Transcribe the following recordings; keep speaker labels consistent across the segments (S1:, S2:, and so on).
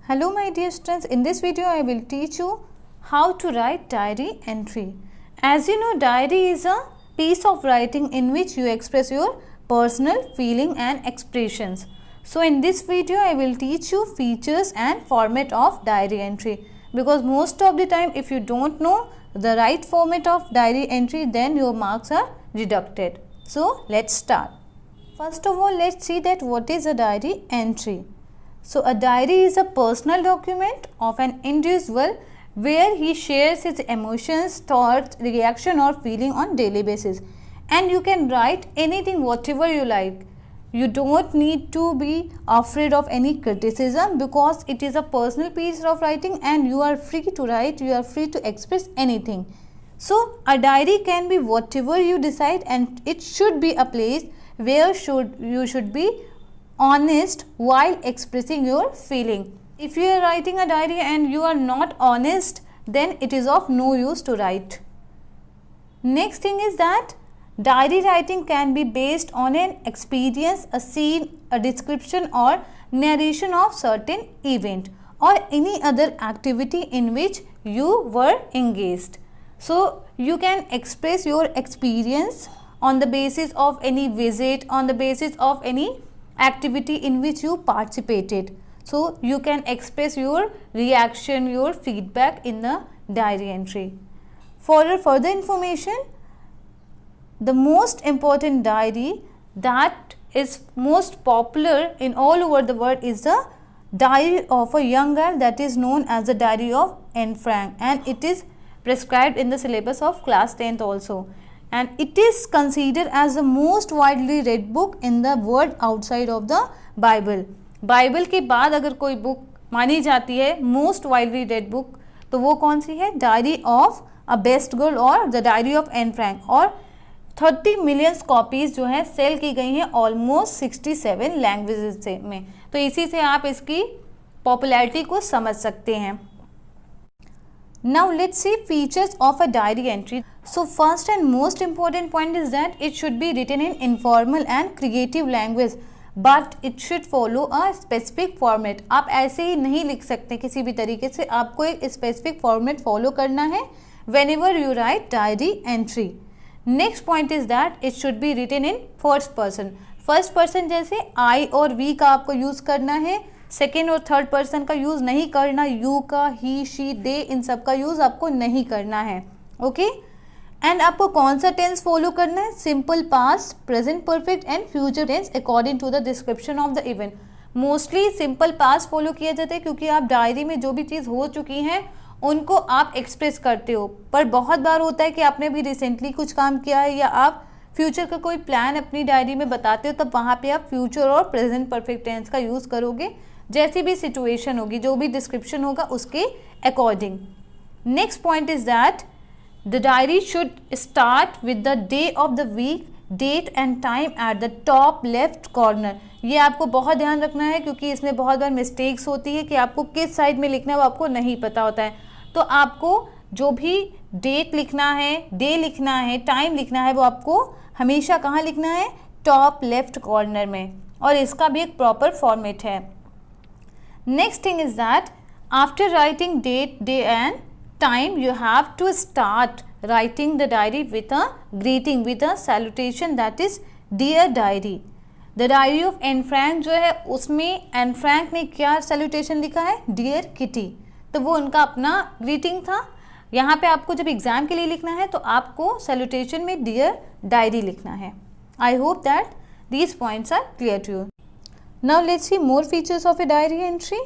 S1: Hello my dear students, in this video I will teach you how to write diary entry. As you know, diary is a piece of writing in which you express your personal feeling and expressions. So in this video I will teach you features and format of diary entry, because most of the time if you don't know the right format of diary entry, then your marks are deducted. So let's start. First of all, let's see that what is a diary entry. So a diary is a personal document of an individual where he shares his emotions, thoughts, reaction or feeling on daily basis. And you can write anything, whatever you like. You don't need to be afraid of any criticism, because it is a personal piece of writing and you are free to write, you are free to express anything. So a diary can be whatever you decide, and it should be a place where you should be honest while expressing your feeling. If you are writing a diary and you are not honest, then it is of no use to write. Next thing is that diary writing can be based on an experience, a scene, a description or narration of certain event or any other activity in which you were engaged. So you can express your experience on the basis of any visit, on the basis of any activity in which you participated. So you can express your reaction, your feedback in the diary entry. For further information, the most important diary that is most popular in all over the world is the diary of a young girl, that is known as the diary of Anne Frank, and it is prescribed in the syllabus of class 10th also. And it is considered as the most widely read book in the world outside of the Bible. Bible के बाद अगर कोई book मानी जाती है most widely red book, तो वो कौन सी है? Diary of a best girl और the diary of Anne Frank. और 30 मिलियन कॉपीज जो है सेल की गई हैं ऑलमोस्ट 67 लैंग्वेजेस से में। तो इसी से आप इसकी पॉपुलैरिटी को समझ सकते हैं। Now let's see features of a diary entry. So first and most important point is that it should be written in informal and creative language, but it should follow a specific format. आप ऐसे ही नहीं लिख सकते किसी भी तरीके से, आपको एक specific format follow करना है whenever you write diary entry. Next point is that it should be written in first person. First person जैसे I और we का आपको यूज़ करना है, सेकेंड और थर्ड पर्सन का यूज़ नहीं करना, यू का, ही, शी, दे, इन सब का यूज़ आपको नहीं करना है। ओके, एंड आपको कौन सा टेंस फॉलो करना है? Simple past, present perfect and future tense according to the description of the event. Mostly simple past follow किया जाता है क्योंकि आप डायरी में जो भी चीज़ हो चुकी हैं उनको आप एक्सप्रेस करते हो, पर बहुत बार होता है कि आपने भी रिसेंटली कुछ काम किया है या आप फ्यूचर का कोई प्लान अपनी डायरी में बताते हो, तब वहाँ पे आप फ्यूचर और प्रेजेंट परफेक्ट टेंस का यूज़ करोगे, जैसी भी सिचुएशन होगी, जो भी डिस्क्रिप्शन होगा उसके according. Next point is that the diary should start with the day of the week, date and time at the top left corner. ये आपको बहुत ध्यान रखना है क्योंकि इसमें बहुत बार मिस्टेक्स होती है कि आपको किस साइड में लिखना है वो आपको नहीं पता होता है। तो आपको जो भी डेट लिखना है, डे लिखना है, टाइम लिखना है, वो आपको हमेशा कहाँ लिखना है? टॉप लेफ्ट कॉर्नर में, और इसका भी एक प्रॉपर फॉर्मेट है। Next thing is that after writing date, day and time, you have to start writing the diary with a greeting, with a salutation, that is dear diary. The diary of Anne Frank जो है उसमें Anne Frank ने क्या salutation लिखा है? Dear Kitty। तो वो उनका अपना greeting था। यहाँ पे आपको जब एग्जाम के लिए लिखना है तो आपको salutation में dear diary लिखना है। I hope that these points are clear to you. Now let's see more features of a diary entry.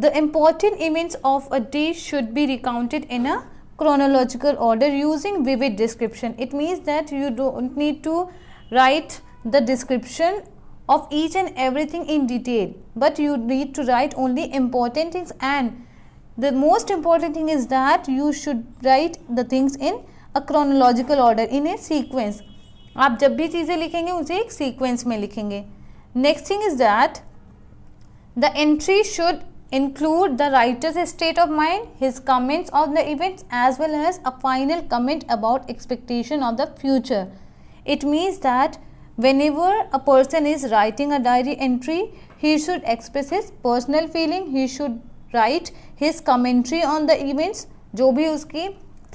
S1: The important events of a day should be recounted in a chronological order using vivid description. It means that you don't need to write the description of each and everything in detail, but you need to write only important things, and the most important thing is that you should write the things in a chronological order, in a sequence. आप जब भी चीज़ें लिखेंगे उसे एक sequence में लिखेंगे। Next thing is that the entry should include the writer's state of mind, his comments on the events, as well as a final comment about expectation of the future. It means that whenever a person is writing a diary entry, he should express his personal feeling, he should write his commentary on the events, जो भी उसकी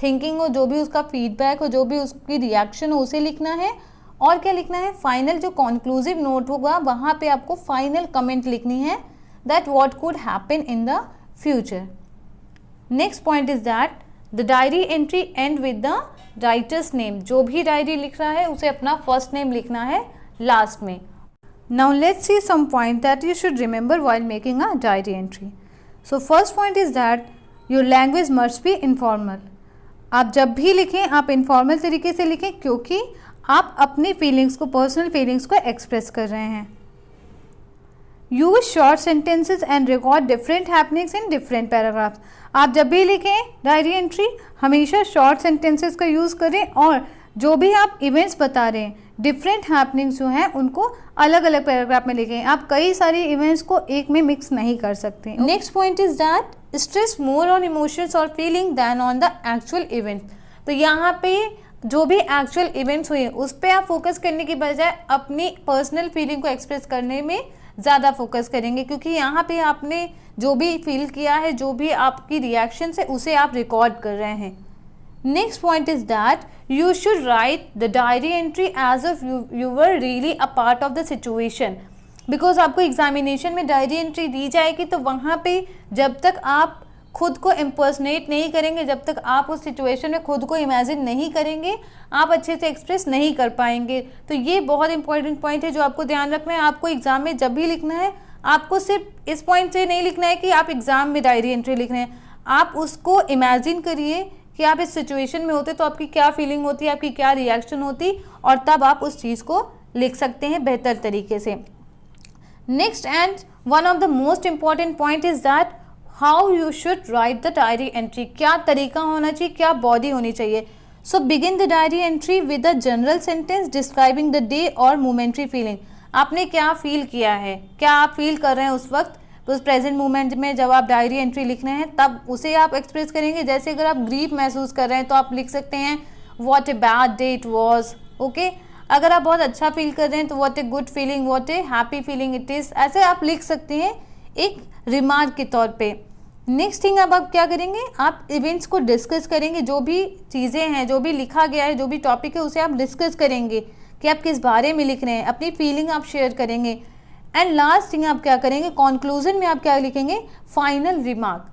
S1: thinking हो, जो भी उसका feedback हो, जो भी उसकी रिएक्शन हो, उसे लिखना है। और क्या लिखना है, फाइनल जो कॉन्क्लूसिव नोट होगा वहाँ पे आपको फाइनल कमेंट लिखनी है that what could happen in the future. Next point is that the diary entry and with the writers name, जो भी डायरी लिख रहा है उसे अपना फर्स्ट नेम लिखना है लास्ट में। Now let's see some point that you should remember while making a diary entry. So first point is that your language must be informal. आप जब भी लिखें आप इनफॉर्मल तरीके से लिखें, क्योंकि आप अपनी फीलिंग्स को, पर्सनल फीलिंग्स को एक्सप्रेस कर रहे हैं। Use short sentences and record different happenings in different paragraphs. आप जब भी लिखें डायरी एंट्री हमेशा शॉर्ट सेंटेंसेस का यूज़ करें और जो भी आप इवेंट्स बता रहे हैं, डिफरेंट हैपनिंग्स जो हैं उनको अलग अलग पैराग्राफ में लिखें। आप कई सारी इवेंट्स को एक में मिक्स नहीं कर सकते। Next point is that stress more on emotions और feeling than on the actual event. तो यहाँ पे जो भी एक्चुअल इवेंट्स हुए उस पर आप फोकस करने की बजाय अपनी पर्सनल फीलिंग को एक्सप्रेस करने में ज़्यादा फोकस करेंगे, क्योंकि यहाँ पे आपने जो भी फील किया है, जो भी आपकी रिएक्शन है, उसे आप रिकॉर्ड कर रहे हैं। Next point is that you should write the diary entry as if you were really a part of the situation. Because आपको एग्जामिनेशन में डायरी एंट्री दी जाएगी तो वहाँ पे जब तक आप खुद को इम्पर्सनेट नहीं करेंगे, जब तक आप उस सिचुएशन में खुद को इमेजिन नहीं करेंगे, आप अच्छे से एक्सप्रेस नहीं कर पाएंगे। तो ये बहुत इंपॉर्टेंट पॉइंट है जो आपको ध्यान रखना है। आपको एग्जाम में जब भी लिखना है, आपको सिर्फ इस पॉइंट से नहीं लिखना है कि आप एग्जाम में डायरी एंट्री लिख रहे हैं। आप उसको इमेजिन करिए कि आप इस सिचुएशन में होते तो आपकी क्या फीलिंग होती, आपकी क्या रिएक्शन होती, और तब आप उस चीज़ को लिख सकते हैं बेहतर तरीके से। Next and one of the most important point is that how you should write the diary entry. क्या तरीका होना चाहिए, क्या बॉडी होनी चाहिए। So begin the diary entry with a general sentence describing the day और मोमेंट्री फीलिंग। आपने क्या फील किया है, क्या आप फील कर रहे हैं उस वक्त, तो उस प्रेजेंट मोमेंट में जब आप डायरी एंट्री लिख रहे हैं तब उसे आप एक्सप्रेस करेंगे। जैसे अगर आप ग्रीफ महसूस कर रहे हैं तो आप लिख सकते हैं what a bad day it was. Okay, अगर आप बहुत अच्छा फील कर रहे हैं तो what a good feeling, what A happy feeling it is. ऐसे आप लिख सकते हैं एक रिमार्क के तौर पे। नेक्स्ट थिंग अब आप क्या करेंगे, आप इवेंट्स को डिस्कस करेंगे। जो भी चीज़ें हैं, जो भी लिखा गया है, जो भी टॉपिक है, उसे आप डिस्कस करेंगे कि आप किस बारे में लिख रहे हैं, अपनी फीलिंग आप शेयर करेंगे। एंड लास्ट थिंग आप क्या करेंगे, कंक्लूजन में आप क्या लिखेंगे, फाइनल रिमार्क,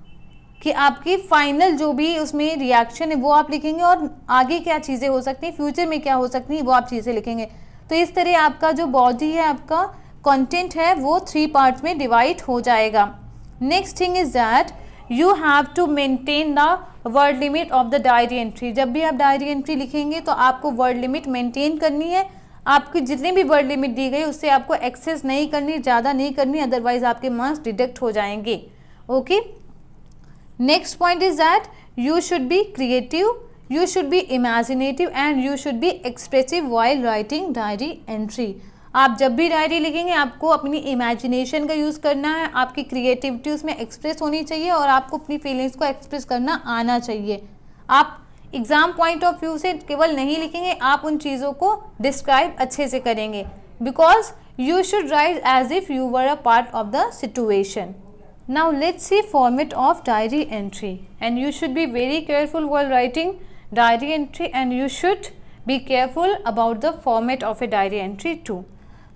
S1: कि आपकी फाइनल जो भी उसमें रिएक्शन है वो आप लिखेंगे और आगे क्या चीज़ें हो सकती हैं, फ्यूचर में क्या हो सकती हैं, वो आप चीज़ें लिखेंगे। तो इस तरह आपका जो बॉडी है, आपका कंटेंट है, वो 3 पार्ट्स में डिवाइड हो जाएगा। Next thing is that you have to maintain the word limit of the diary entry. जब भी आप डायरी एंट्री लिखेंगे तो आपको वर्ड लिमिट मेंटेन करनी है। आपकी जितनी भी वर्ड लिमिट दी गई उससे आपको एक्सेस नहीं करनी, ज़्यादा नहीं करनी, अदरवाइज आपके मार्क्स डिडक्ट हो जाएंगे। Okay, next point is that you should be creative, you should B imaginative and you should B expressive while writing diary entry. आप जब भी डायरी लिखेंगे आपको अपनी इमेजिनेशन का यूज़ करना है, आपकी क्रिएटिविटी उसमें एक्सप्रेस होनी चाहिए और आपको अपनी फीलिंग्स को एक्सप्रेस करना आना चाहिए। आप एग्ज़ाम पॉइंट ऑफ व्यू से केवल नहीं लिखेंगे, आप उन चीज़ों को डिस्क्राइब अच्छे से करेंगे, because you should write as if you were a part of the situation. Now let's see format of diary entry and you should be very careful while writing diary entry and you should be careful about the format of a diary entry too.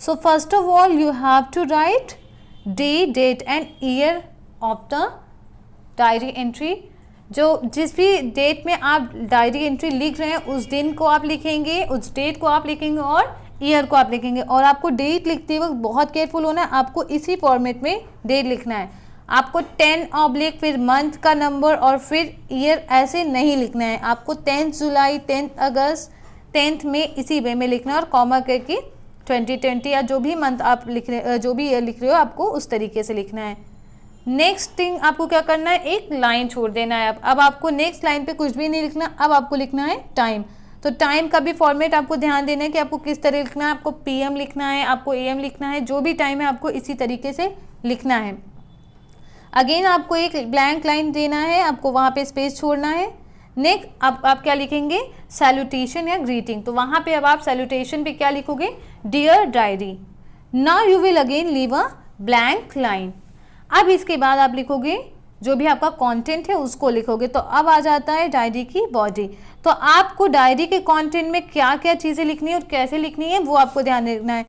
S1: So first of all you have to write day, date and year of the diary entry. जो जिस भी date में आप diary entry लिख रहे हैं उस दिन को आप लिखेंगे, उस डेट को आप लिखेंगे और ईयर को आप लिखेंगे। और आपको डेट लिखते वक्त बहुत केयरफुल होना है, आपको इसी फॉर्मेट में डेट लिखना है। आपको 10 फिर मंथ का नंबर और फिर ईयर ऐसे नहीं लिखना है। आपको 10 जुलाई, 10 अगस्त, 10th में इसी वे में लिखना है और कॉमा करके 2020 या जो भी मंथ आप लिख रहे, जो भी ईयर लिख रहे हो आपको उस तरीके से लिखना है। नेक्स्ट थिंग आपको क्या करना है, एक लाइन छोड़ देना है। अब आपको नेक्स्ट लाइन पे कुछ भी नहीं लिखना, अब आपको लिखना है टाइम। तो टाइम का भी फॉर्मेट आपको ध्यान देना है कि आपको किस तरह लिखना है। आपको PM लिखना है, आपको AM लिखना है, जो भी टाइम है आपको इसी तरीके से लिखना है। अगेन आपको एक ब्लैंक लाइन देना है, आपको वहाँ पे स्पेस छोड़ना है। नेक्स्ट अब आप क्या लिखेंगे, सैल्यूटेशन या ग्रीटिंग, तो वहाँ पे अब आप सैल्यूटेशन पे क्या लिखोगे, dear diary. Now you will again leave a blank line. अब इसके बाद आप लिखोगे जो भी आपका कंटेंट है उसको लिखोगे। तो अब आ जाता है डायरी की बॉडी। तो आपको डायरी के कंटेंट में क्या क्या चीज़ें लिखनी है और कैसे लिखनी है वो आपको ध्यान रखना है।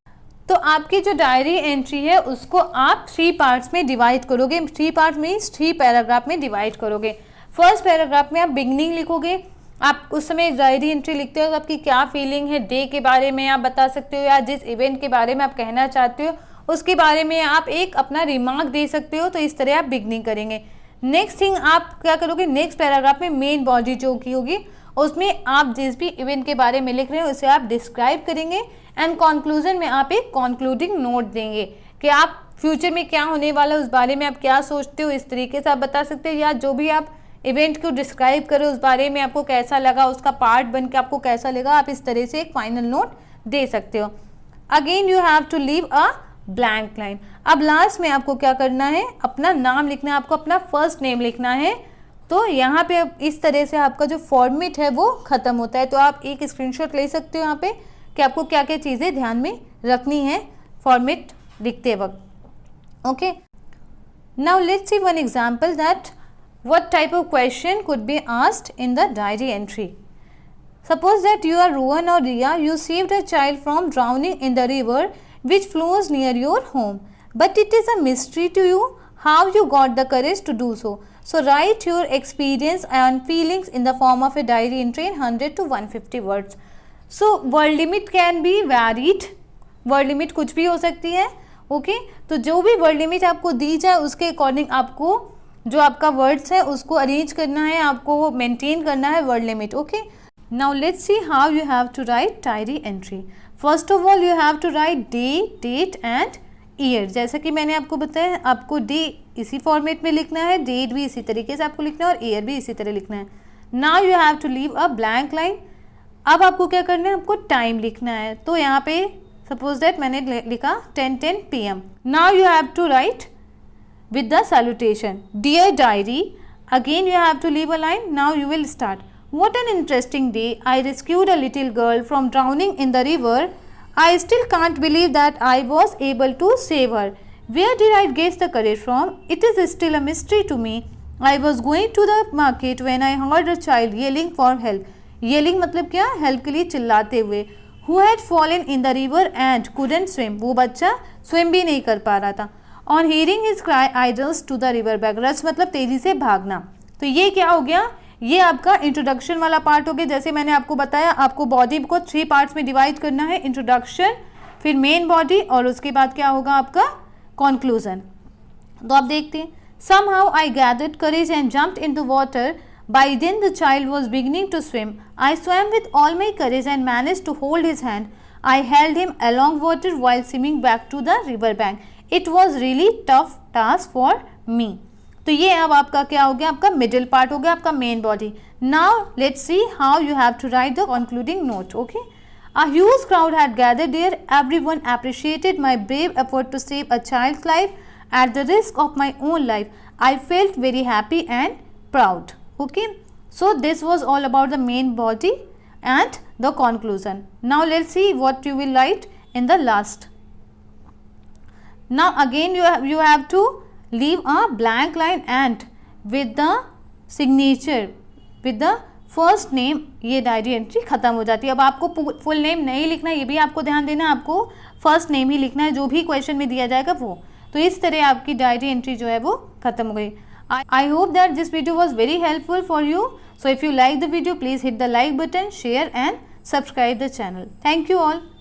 S1: तो आपकी जो डायरी एंट्री है उसको आप 3 पार्ट्स में डिवाइड करोगे। 3 पार्ट मीन्स 3 पैराग्राफ में डिवाइड करोगे। फर्स्ट पैराग्राफ में आप बिगनिंग लिखोगे। आप उस समय डायरी एंट्री लिखते हो तो आपकी क्या फीलिंग है, डे के बारे में आप बता सकते हो या जिस इवेंट के बारे में आप कहना चाहते हो उसके बारे में आप एक अपना रिमार्क दे सकते हो। तो इस तरह आप बिगनिंग करेंगे। नेक्स्ट थिंग आप क्या करोगे, नेक्स्ट पैराग्राफ में मेन बॉडी जो की होगी उसमें आप जिस भी इवेंट के बारे में लिख रहे हो उसे आप डिस्क्राइब करेंगे एंड कंक्लूजन में आप एक कंक्लूडिंग नोट देंगे कि आप फ्यूचर में क्या होने वाला है उस बारे में आप क्या सोचते हो, इस तरीके से आप बता सकते हो। या जो भी आप इवेंट को डिस्क्राइब करो उस बारे में आपको कैसा लगा, उसका पार्ट बन के आपको कैसा लगा, आप इस तरह से एक फाइनल नोट दे सकते हो। Again you have to leave a blank line. अब लास्ट में आपको क्या करना है, अपना नाम लिखना है, आपको अपना फर्स्ट नेम लिखना है। तो यहाँ पे इस तरह से आपका जो फॉर्मेट है वो खत्म होता है। तो आप एक स्क्रीनशॉट ले सकते हो यहाँ पे कि आपको क्या क्या चीज़ें ध्यान में रखनी है फॉर्मेट लिखते वक्त। Okay, now let's C one example that what type of question could be asked in the diary entry. Suppose that you are Rohan or Riya, you saved a child from drowning in the river which flows near your home, but it is a mystery to you how you got the courage to do so. So write your experience and feelings in the form of a diary entry in 100 to 150 words. So word limit can be varied. word limit कुछ भी हो सकती है। Okay, तो जो भी word limit आपको दी जाए उसके अकॉर्डिंग आपको जो आपका वर्ड्स है उसको अरेंज करना है, आपको वो मेंटेन करना है word limit. Okay, now let's see how you have to write diary entry. First of all you have to write day, date and year. जैसा कि मैंने आपको बताया, आपको डे इसी फॉर्मेट में लिखना है, डेट भी इसी तरीके से आपको लिखना है और ईयर भी इसी तरह लिखना है। Now you have to leave a blank line. अब आपको क्या करना है, आपको टाइम लिखना है। तो यहाँ पे सपोज दैट मैंने लिखा 10:10 PM। Now you have to write with the salutation, dear diary. Again you have to leave a line. Now you will start. What an interesting day. I rescued a little girl from drowning in the river. I still can't believe that I was able to save her. Where did I get the courage from? It is still a mystery to me. I was going to the market when I heard a child yelling for help. Yelling मतलब क्या, help के लिए चिल्लाते हुए। Who had fallen in the river and couldn't swim. वो बच्चा swim भी नहीं कर पा रहा था। On hearing his cry, I rushed to the river bank. Rush मतलब तेजी से भागना। तो ये क्या हो गया, ये आपका इंट्रोडक्शन वाला पार्ट हो गया। जैसे मैंने आपको बताया, आपको बॉडी को 3 पार्ट्स में डिवाइड करना है, इंट्रोडक्शन, फिर मेन बॉडी और उसके बाद क्या होगा आपका कंक्लूजन। तो आप देखते हैं, somehow I gathered courage and jumped into water. By then the child was beginning to swim. I swam with all my courage and managed to hold his hand. I held him along water while swimming back to the river bank. It was really tough task for me. तो ये अब आपका क्या हो गया, आपका middle part हो गया, आपका main body. Now let's see how you have to write the concluding note. Okay, a huge crowd had gathered there. Everyone appreciated my brave effort to save a child's life at the risk of my own life. I felt very happy and proud. Okay, so this was all about the main body and the conclusion. Now let's see what you will write in the last. Now again you have to leave a blank line and with the signature with the first name ये diary entry खत्म हो जाती है। अब आपको full name नहीं लिखना, ये भी आपको ध्यान देना, आपको फर्स्ट नेम ही लिखना है जो भी क्वेश्चन में दिया जाएगा वो। तो इस तरह आपकी डायरी एंट्री जो है वो खत्म हो गई। I hope that this video was very helpful for you. So if you like the video, please hit the like button, share and subscribe the channel. Thank you all.